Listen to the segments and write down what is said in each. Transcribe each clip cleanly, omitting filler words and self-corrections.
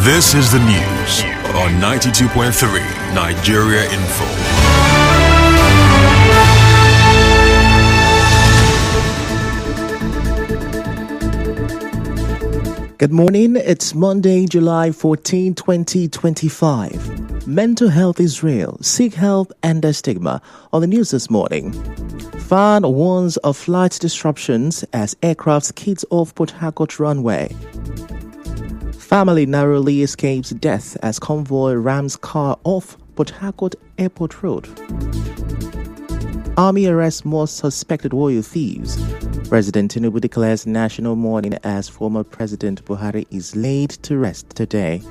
This is the news on 92.3 Nigeria Info. Good morning, it's Monday, July 14, 2025. Mental health is real, seek help and the stigma. On the news this morning, FAAN warns of flight disruptions as aircraft skids off Port Harcourt runway. Family narrowly escapes death as convoy rams car off Port Harcourt Airport Road. Army arrests more suspected oil thieves. President Tinubu declares national mourning as former President Buhari is laid to rest today.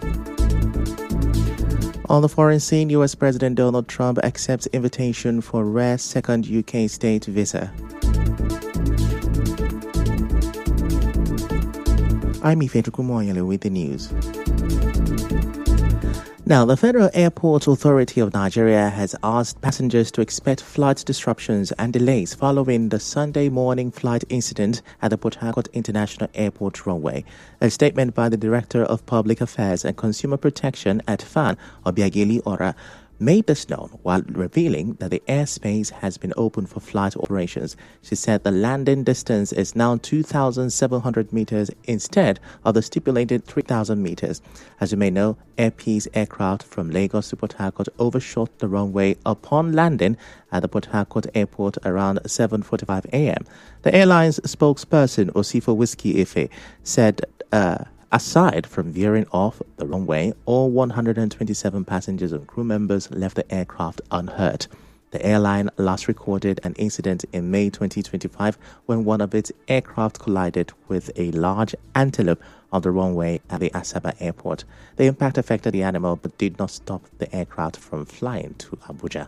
On the foreign scene, US President Donald Trump accepts invitation for rare second UK state visa. I'm Ifeanyi Kumoyele with the news. Now, the Federal Airport Authority of Nigeria has asked passengers to expect flight disruptions and delays following the Sunday morning flight incident at the Port Harcourt International Airport runway. A statement by the Director of Public Affairs and Consumer Protection at FAAN, Obiageli Ora, made this known while revealing that the airspace has been open for flight operations. She said the landing distance is now 2,700 meters instead of the stipulated 3,000 meters. As you may know, Air Peace aircraft from Lagos to Port Harcourt overshot the runway upon landing at the Port Harcourt Airport around 7:45 a.m. The airline's spokesperson, Osifo Whiskey Ife, said aside from veering off the runway, all 127 passengers and crew members left the aircraft unhurt. The airline last recorded an incident in May 2025 when one of its aircraft collided with a large antelope on the runway at the Asaba airport. The impact affected the animal but did not stop the aircraft from flying to Abuja.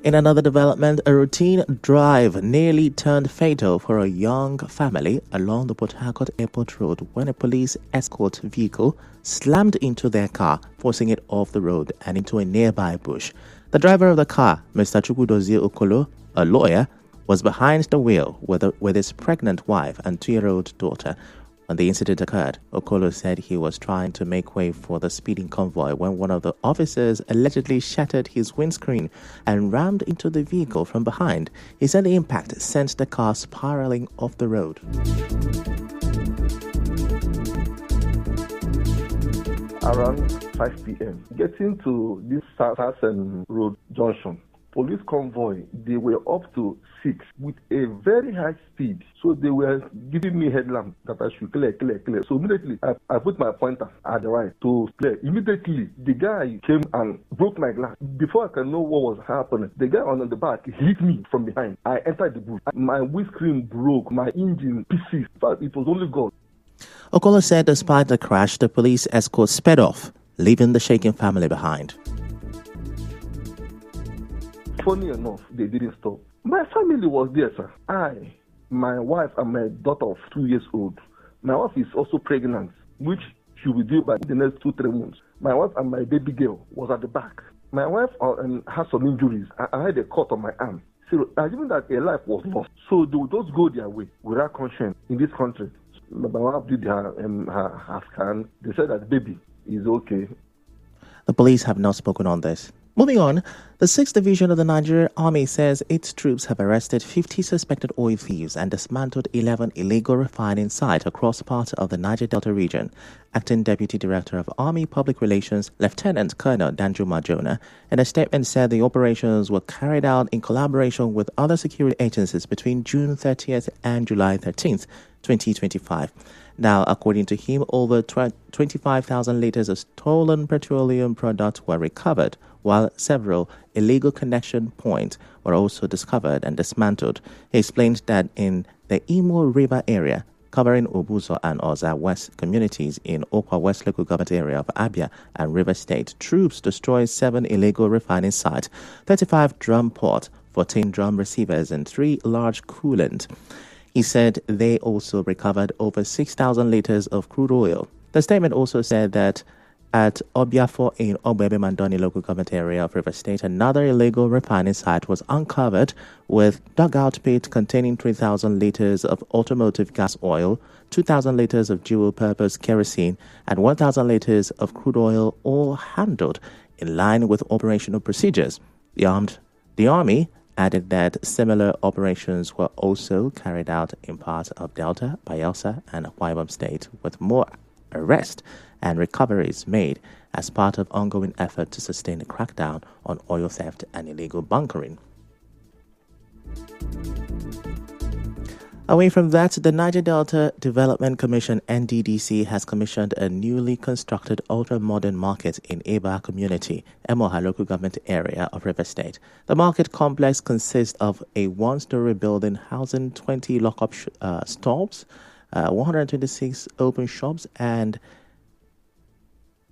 In another development, a routine drive nearly turned fatal for a young family along the Port Harcourt Airport Road when a police escort vehicle slammed into their car, forcing it off the road and into a nearby bush. The driver of the car, Mr. Chukwudozie Okolo, a lawyer, was behind the wheel with his pregnant wife and 2-year-old daughter. When the incident occurred, Okolo said he was trying to make way for the speeding convoy when one of the officers allegedly shattered his windscreen and rammed into the vehicle from behind. He said the impact sent the car spiraling off the road. Around 5 p.m., getting to this Sassen Road junction, police convoy, they were up to 6 with a very high speed. So they were giving me headlamp that I should clear. So immediately I put my pointer at the right to clear. Immediately the guy came and broke my glass. Before I can know what was happening, the guy on the back hit me from behind. I entered the bush. My windscreen broke, my engine pieces, but it was only God. Okolo said despite the crash, the police escort sped off, leaving the shaken family behind. Funny enough, they didn't stop. My family was there, sir. I, my wife, and my daughter of 2 years old. My wife is also pregnant, which she will do by the next 2-3 months. My wife and my baby girl was at the back. My wife has some injuries. I had a cut on my arm. So assuming that a life was lost. So they would just go their way without conscience in this country. My wife did her scan. They said that the baby is okay. The police have not spoken on this. Moving on, the 6th Division of the Nigerian Army says its troops have arrested 50 suspected oil thieves and dismantled 11 illegal refining sites across parts of the Niger Delta region. Acting Deputy Director of Army Public Relations, Lieutenant Colonel Danjuma Jonah, in a statement said the operations were carried out in collaboration with other security agencies between June 30th and July 13th, 2025. Now, according to him, over 25,000 liters of stolen petroleum products were recovered, while several illegal connection points were also discovered and dismantled. He explained that in the Imo River area, covering Obuzo and Oza West communities in Okwa West local government area of Abia and River State, troops destroyed 7 illegal refining sites, 35 drum ports, 14 drum receivers, and 3 large coolants. He said they also recovered over 6,000 liters of crude oil. The statement also said that At Obiafo in Obebe Mandoni local government area of Rivers State, another illegal refining site was uncovered with dugout pit containing 3,000 liters of automotive gas oil, 2,000 liters of dual-purpose kerosene, and 1,000 liters of crude oil, all handled in line with operational procedures. The Army added that similar operations were also carried out in parts of Delta, Bayelsa, and Akwa Ibom State, with more arrests and recoveries made as part of ongoing effort to sustain the crackdown on oil theft and illegal bunkering. Away from that, the Niger Delta Development Commission (NDDC) has commissioned a newly constructed ultra-modern market in Eba community, Emoha local government area of Rivers State. The market complex consists of a one-story building housing 20 lock-up stalls, 126 open shops, and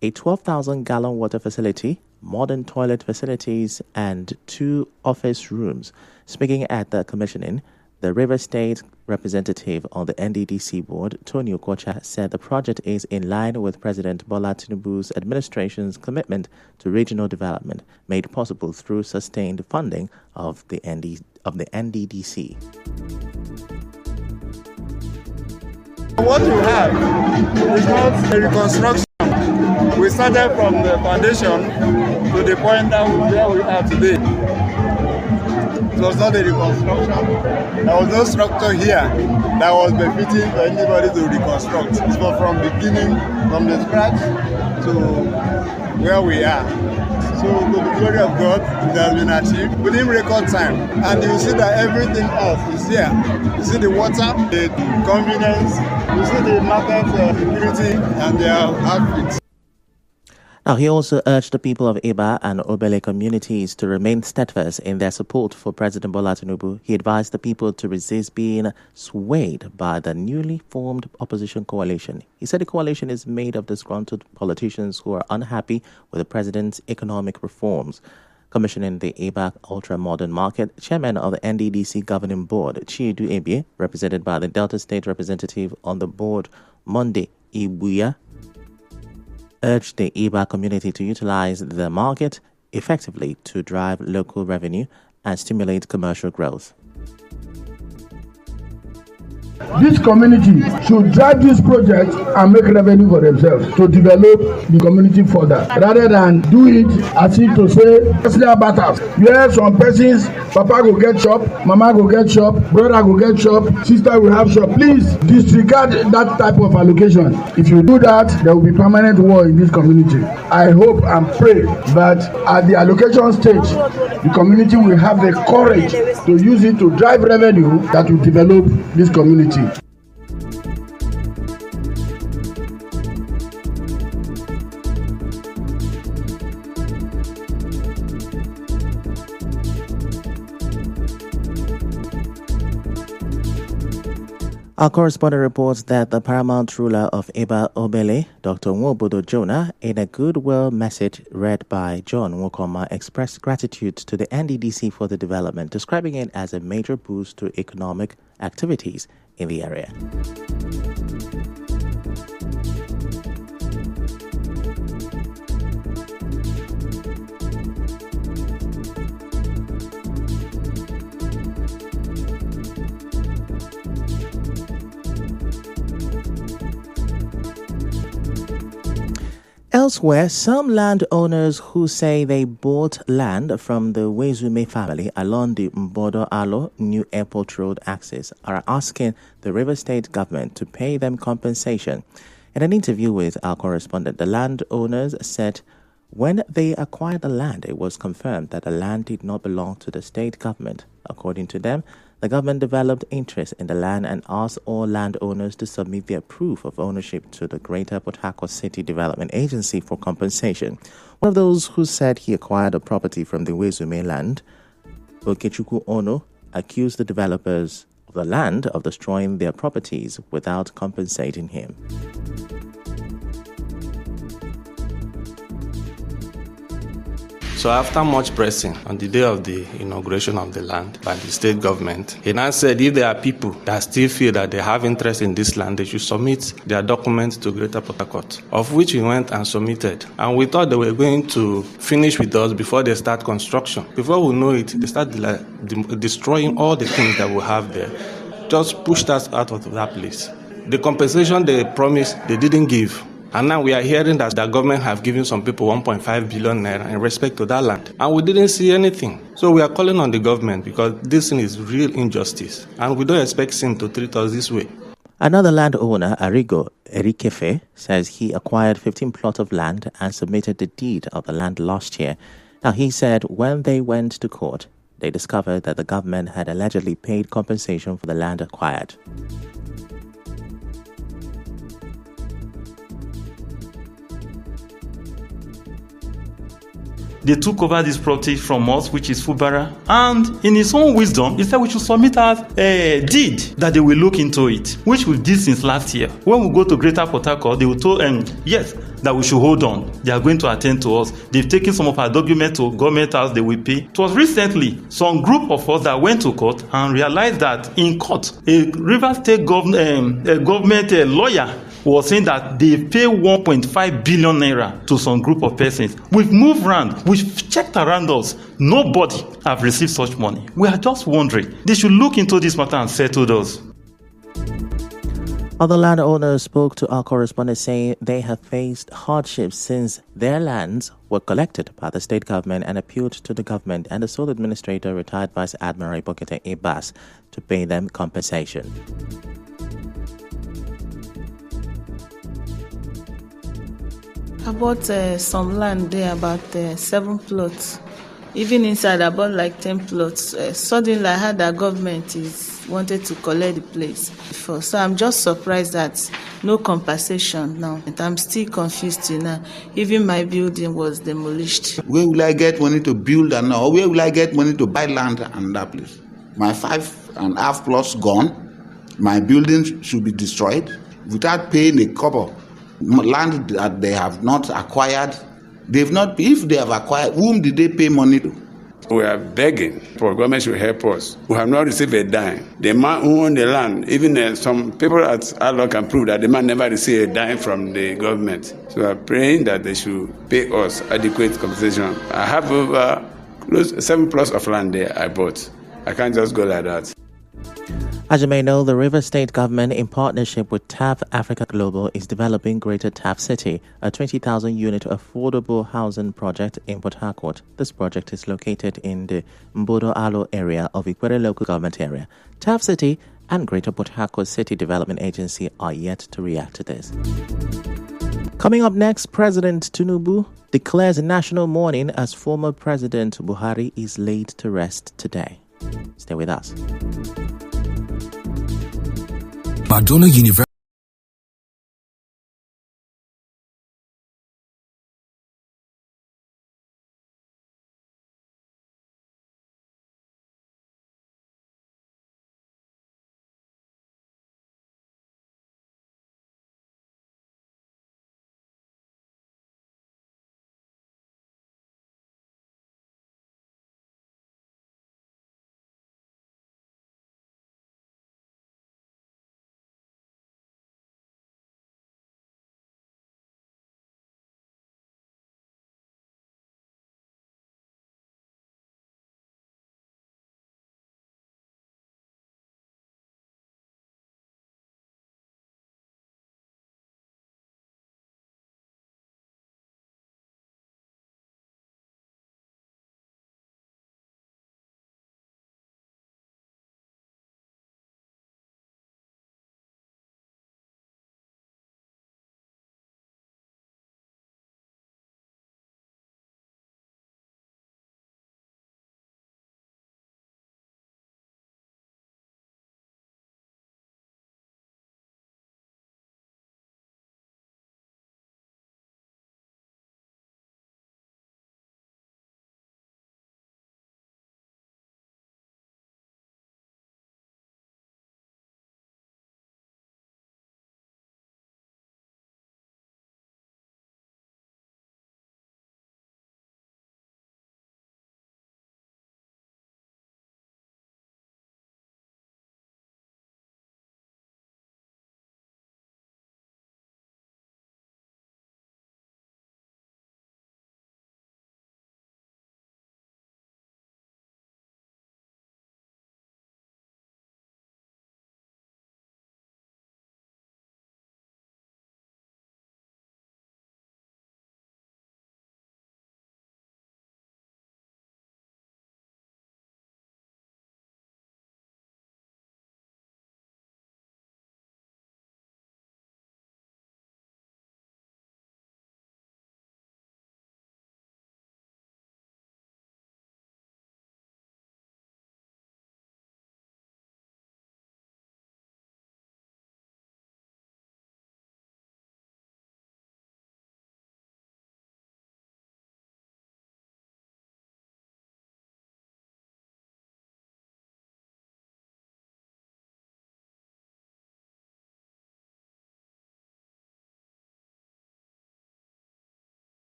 a 12,000-gallon water facility, modern toilet facilities, and 2 office rooms. Speaking at the commissioning, the Rivers State representative on the NDDC board, Tony Okocha, said the project is in line with President Bola Tinubu's administration's commitment to regional development, made possible through sustained funding of the NDDC. What we have is not a reconstruction. We started from the foundation to the point where we are today. It was not a reconstruction. There was no structure here that was befitting for anybody to reconstruct. It's from beginning, from the scratch to where we are. So to the glory of God, it has been achieved within record time. And you see that everything else is here. You see the water, the convenience, you see the market security and their outfits. Now, he also urged the people of Eba and Obele communities to remain steadfast in their support for President Bola Tinubu. He advised the people to resist being swayed by the newly formed opposition coalition. He said the coalition is made of disgruntled politicians who are unhappy with the president's economic reforms. Commissioning the Eba ultra-modern market, chairman of the NDDC governing board, Chiedu Ebie, represented by the Delta State representative on the board, Monday Ibuya, urged the Eba community to utilize the market effectively to drive local revenue and stimulate commercial growth. This community should drive this project and make revenue for themselves to develop the community further, rather than do it as if to say personal battles, where some persons, papa go get shop, mama go get shop, brother go get shop, sister will have shop. Please disregard that type of allocation. If you do that, there will be permanent war in this community. I hope and pray that at the allocation stage, the community will have the courage to use it to drive revenue that will develop this community. Our correspondent reports that the paramount ruler of Eba Obele, Dr. Nwobodo Jonah, in a goodwill message read by John Nwokoma, expressed gratitude to the NDDC for the development, describing it as a major boost to economic activities in the area. Elsewhere, some landowners who say they bought land from the Wezume family along the Mbodo-Alo New Airport Road axis are asking the Rivers State government to pay them compensation. In an interview with our correspondent, the landowners said when they acquired the land, it was confirmed that the land did not belong to the state government. According to them, the government developed interest in the land and asked all landowners to submit their proof of ownership to the Greater Port Harcourt City Development Agency for compensation. One of those who said he acquired a property from the Wezume land, Okechukwu Ono, accused the developers of the land of destroying their properties without compensating him. So after much pressing on the day of the inauguration of the land by the state government, he now said if there are people that still feel that they have interest in this land, they should submit their documents to Greater Port Harcourt, of which we went and submitted. And we thought they were going to finish with us before they start construction. Before we know it, they start destroying all the things that we have there. Just pushed us out of that place. The compensation they promised, they didn't give. And now we are hearing that the government have given some people 1.5 billion naira in respect to that land. And we didn't see anything. So we are calling on the government because this thing is real injustice. And we don't expect him to treat us this way. Another landowner, Arigo Erikefe, says he acquired 15 plots of land and submitted the deed of the land last year. Now, he said when they went to court, they discovered that the government had allegedly paid compensation for the land acquired. They took over this property from us, which is Fubara, and in his own wisdom, he said we should submit a deed that they will look into it, which we did since last year. When we go to Greater Port Harcourt, they will tell yes, that we should hold on. They are going to attend to us. They've taken some of our documents to government house, they will pay. It was recently some group of us that went to court and realized that in court, a Rivers State government lawyer was saying that they pay 1.5 billion naira to some group of persons. We've moved around, we've checked around us. Nobody have received such money. We are just wondering. They should look into this matter and settle us. Other landowners spoke to our correspondent saying they have faced hardships since their lands were collected by the state government and appealed to the government and the sole administrator, retired Vice Admiral Bokete Ibas, to pay them compensation. I bought some land there, about 7 plots. Even inside, I bought like 10 plots. Suddenly, I heard that government wanted to collect the place. So I'm just surprised that no compensation now. And I'm still confused now. Even my building was demolished. Where will I get money to build and now? Where will I get money to buy land and that place? My 5.5 plots gone. My building should be destroyed without paying a couple. Land that they have not acquired, they've not. If they have acquired, whom did they pay money to? We are begging for government to help us. We have not received a dime. The man who owned the land, even some people at Allo can prove that the man never received a dime from the government. So we are praying that they should pay us adequate compensation. I have over 7 plots of land there I bought. I can't just go like that. As you may know, the Rivers State government, in partnership with TAF Africa Global, is developing Greater TAF City, a 20,000-unit affordable housing project in Port Harcourt. This project is located in the Mbodo Alo area of Ikwere local government area. TAF City and Greater Port Harcourt City Development Agency are yet to react to this. Coming up next, President Tinubu declares a national mourning as former President Buhari is laid to rest today. Stay with us. Madonna University.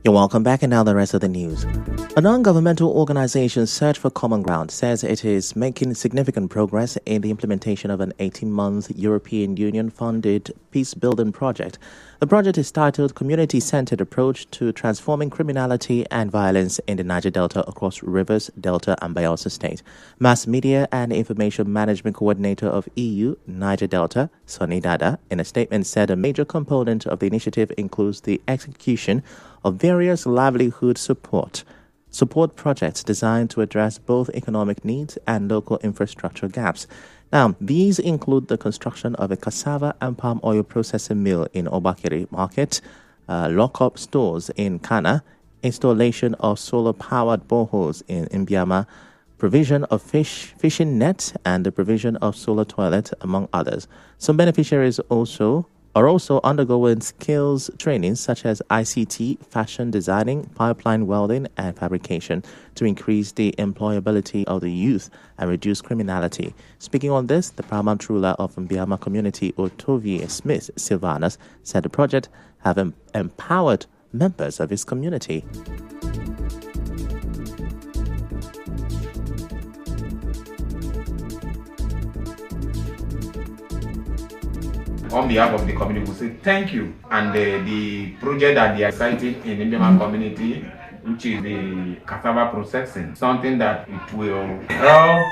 You're welcome back, and now the rest of the news. A non-governmental organization, Search for Common Ground, says it is making significant progress in the implementation of an 18-month European Union-funded peace-building project. The project is titled Community-Centered Approach to Transforming Criminality and Violence in the Niger Delta across Rivers, Delta, and Bayelsa State. Mass Media and Information Management Coordinator of EU, Niger Delta, Sonny Dada, in a statement said a major component of the initiative includes the execution of various livelihood support projects designed to address both economic needs and local infrastructure gaps. Now, these include the construction of a cassava and palm oil processing mill in Obakiri Market, lock-up stores in Kana, installation of solar-powered boreholes in Mbiama, provision of fishing nets, and the provision of solar toilets, among others. Some beneficiaries are also undergoing skills training such as ICT, fashion designing, pipeline welding, and fabrication to increase the employability of the youth and reduce criminality. Speaking on this, the paramount ruler of Mbiama community, Otovie Smith Sylvanus, said the project have empowered members of his community. On behalf of the community, we say thank you. And the project that they are citing in the Mbiama community, which is the cassava processing, something that it will help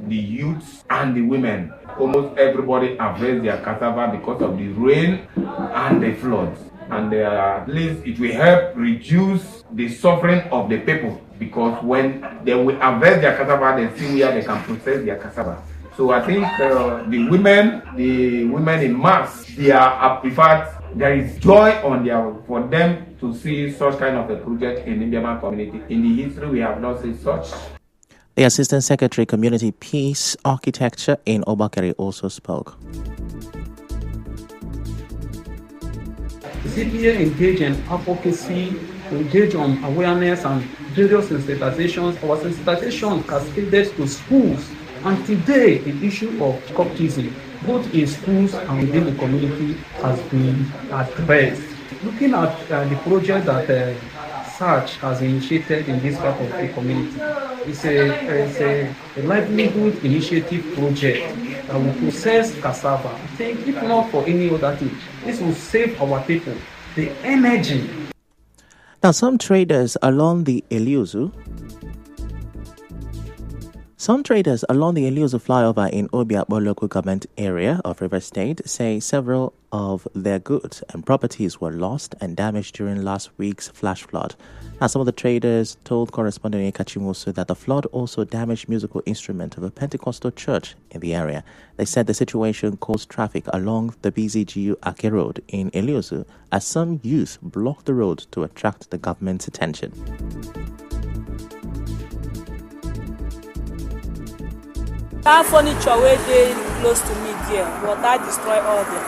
the youths and the women. Almost everybody harvests their cassava because of the rain and the floods. And at least it will help reduce the suffering of the people, because when they will harvest their cassava, they see where they can process their cassava. So I think the women in mass, they are preferred. There is joy for them to see such kind of a project in the Mbiama community. In the history, we have not seen such. The Assistant Secretary Community Peace Architecture in Obakiri also spoke. CPA engage in advocacy, engage on awareness and various sensitizations. Our sensitization cascaded to schools. And today, the issue of cultism, both in schools and within the community, has been addressed. Looking at the project that Search has initiated in this part of the community, it's a livelihood initiative project that will process cassava. I think if not for any other thing, this will save our people the energy. Now, some traders along the Eleuzu flyover in Obiakpo local government area of Rivers State say several of their goods and properties were lost and damaged during last week's flash flood. Now, some of the traders told correspondent Ekachimusu that the flood also damaged musical instruments of a Pentecostal church in the area. They said the situation caused traffic along the BZGU Ake Road in Eleuzu as some youth blocked the road to attract the government's attention. That furniture where they close to me there, water destroy all the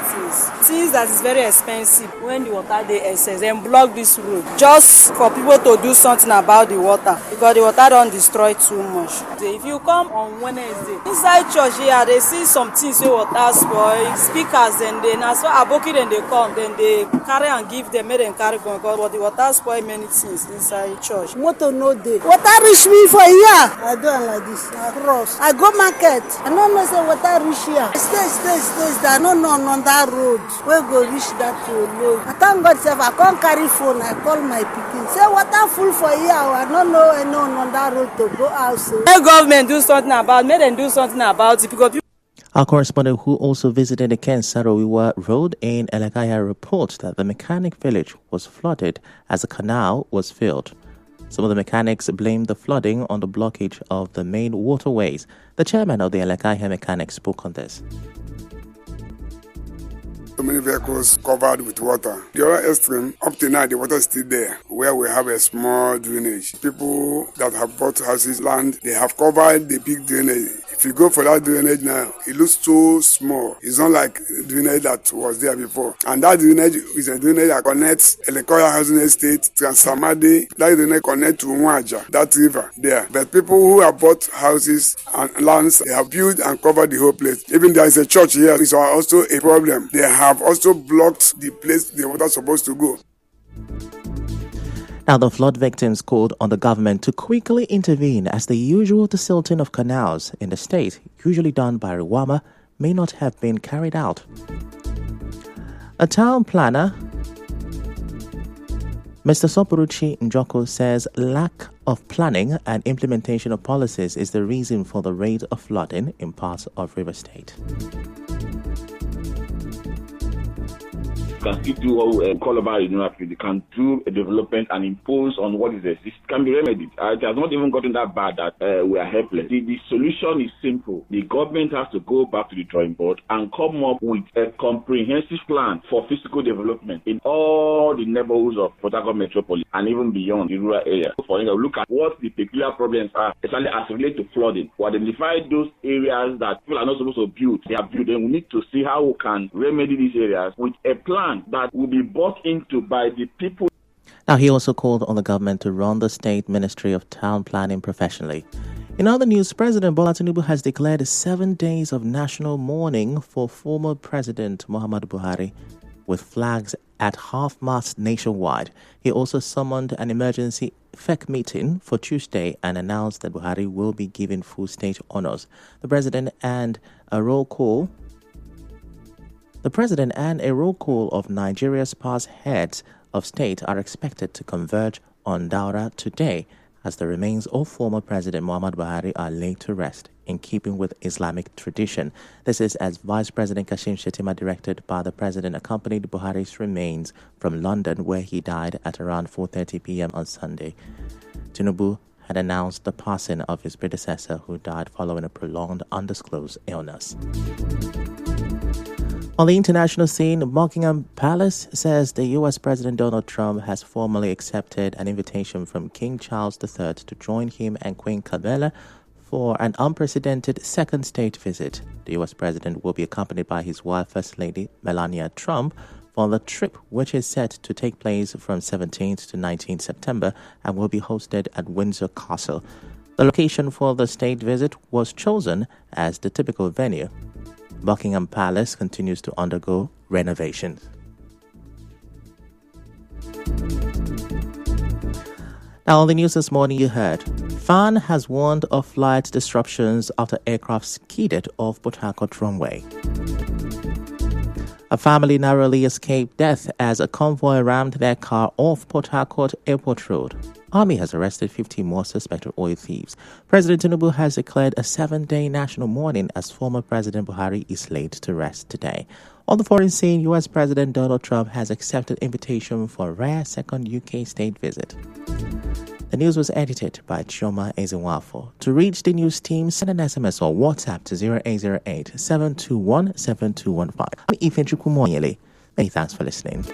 things that is very expensive. When the water they excess, then block this road just for people to do something about the water, because the water don't destroy too much. If you come on Wednesday inside church here, they see some things where water spoil, speakers, and then as well aboki, then they come, then they carry and give them, make them carry go, but the water spoil many things inside church. Motor no day. Water reach me for a year. I do it like this. I cross. I go market. I don't know say water reach here. Stay. I don't know on that road. Where go reach that road? I thank God if I can't carry phone, I call my pikin. Say water full for here. I don't know on that road to go out. So let government do something about it. Make them do something about it, because our correspondent who also visited the Ken Sarowiwa Road in Elekaya reports that the mechanic village was flooded as a canal was filled. Some of the mechanics blamed the flooding on the blockage of the main waterways. The chairman of the Elekaya Mechanics spoke on this. So many vehicles covered with water. The other extreme, up to now, the water is still there, where we have a small drainage. People that have bought houses, land, they have covered the big drainage If you go for that drainage now, it looks so small. It's not like the drainage that was there before. And that drainage is a drainage that connects Elekoya Housing Estate, Transamadi, that drainage connects to Mwaja, that river there. But people who have bought houses and lands, they have built and covered the whole place. Even there is a church here, it's also a problem. They have also blocked the place the water is supposed to go. Now, the flood victims called on the government to quickly intervene as the usual desilting of canals in the state, usually done by Ruwama, may not have been carried out. A town planner, Mr. Sopuruchi Njoko, says lack of planning and implementation of policies is the reason for the rate of flooding in parts of Rivers State. Can still do what call about they can do a development and impose on what is existing. It can be remedied. It has not even gotten that bad that we are helpless. The solution is simple. The government has to go back to the drawing board and come up with a comprehensive plan for physical development in all the neighborhoods of Port Harcourt Metropolis and even beyond the rural area. For example, look at what the peculiar problems are, especially as related to flooding. We identify those areas that people are not supposed to build. They are built. Then we need to see how we can remedy these areas with a plan that will be bought into by the people. Now, he also called on the government to run the State Ministry of Town Planning professionally. In other news, President Bola Tinubu has declared 7 days of national mourning for former President Muhammadu Buhari, with flags at half-mast nationwide. He also summoned an emergency FEC meeting for Tuesday and announced that Buhari will be given full state honors. The President and a roll call of Nigeria's past heads of state are expected to converge on Daura today as the remains of former President Muhammadu Buhari are laid to rest in keeping with Islamic tradition. This is as Vice President Kashim Shettima directed by the President accompanied Buhari's remains from London, where he died at around 4:30 p.m. on Sunday. Tinubu had announced the passing of his predecessor, who died following a prolonged undisclosed illness. On the international scene, Buckingham Palace says the U.S. President Donald Trump has formally accepted an invitation from King Charles III to join him and Queen Camilla for an unprecedented second state visit. The U.S. President will be accompanied by his wife, First Lady Melania Trump, for the trip, which is set to take place from 17th to 19th September and will be hosted at Windsor Castle. The location for the state visit was chosen as the typical venue. Buckingham Palace continues to undergo renovations. Now, on the news this morning, you heard FAN has warned of flight disruptions after aircraft skidded off Port Harcourt runway. A family narrowly escaped death as a convoy rammed their car off Port Harcourt Airport Road. Army has arrested 50 more suspected oil thieves. President Tinubu has declared a 7-day national mourning as former President Buhari is laid to rest today. On the foreign scene, U.S. President Donald Trump has accepted invitation for a rare second UK state visit. The news was edited by Chioma Ezenwafo. To reach the news team, send an SMS or WhatsApp to 0808-721-7215. I'm Ife Chukwumoyele. Many thanks for listening.